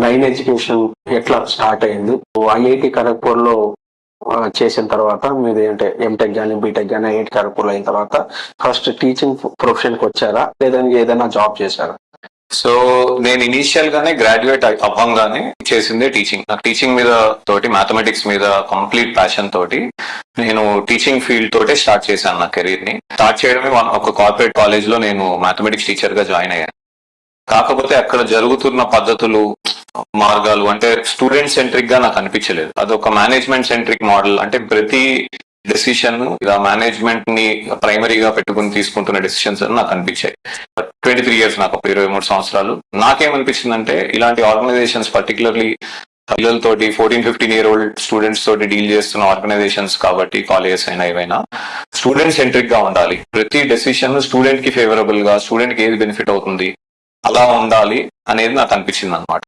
Nine education ఎట్లా start అయింది, IIT Kharagpur లో చేసిన తర్వాత మీరు అంటే ఎంటెక్ కానీ బీటెక్ కానీ ఐఐటి ఖరగ్పూర్ అయిన తర్వాత ఫస్ట్ టీచింగ్ ప్రొఫెషన్ కి వచ్చారా, లేదంటే ఏదైనా జాబ్ చేశారా? సో నేను ఇనీషియల్ గానే గ్రాడ్యుయేట్ అవ్వంగానే చేసిందే టీచింగ్. నాకు టీచింగ్ మీద తోటి, మ్యాథమెటిక్స్ మీద కంప్లీట్ ప్యాషన్ తోటి నేను టీచింగ్ ఫీల్డ్ తోటే స్టార్ట్ చేశాను నా కెరీర్ ని. స్టార్ట్ చేయడమే ఒక కార్పొరేట్ కాలేజ్ లో నేను మ్యాథమెటిక్స్ టీచర్ గా జాయిన్ అయ్యాను. కాకపోతే అక్కడ జరుగుతున్న పద్ధతులు, మార్గాలు అంటే స్టూడెంట్ సెంట్రిక్ గా నాకు అనిపించలేదు. అదొక మేనేజ్మెంట్ సెంట్రిక్ మోడల్. అంటే ప్రతి డెసిషన్ ఇలా మేనేజ్మెంట్ ని ప్రైమరీగా పెట్టుకుని తీసుకుంటున్న డెసిషన్స్ అని నాకు అనిపించాయి. 23 ఇయర్స్, నాకు 23 సంవత్సరాలు. నాకేమనిపించిందంటే ఇలాంటి ఆర్గనైజేషన్స్, పర్టికులర్లీ పిల్లలతోటి 14-15 year old స్టూడెంట్స్ తోటి డీల్ చేస్తున్న ఆర్గనైజేషన్స్ కాబట్టి, కాలేజెస్ అయినా ఏవైనా స్టూడెంట్ సెంట్రిక్ గా ఉండాలి. ప్రతి డెసిషన్ స్టూడెంట్ కి ఫేవరబుల్ గా, స్టూడెంట్ కి ఏది బెనిఫిట్ అవుతుంది అలా ఉండాలి అనేది నాకు అనిపించింది అనమాట.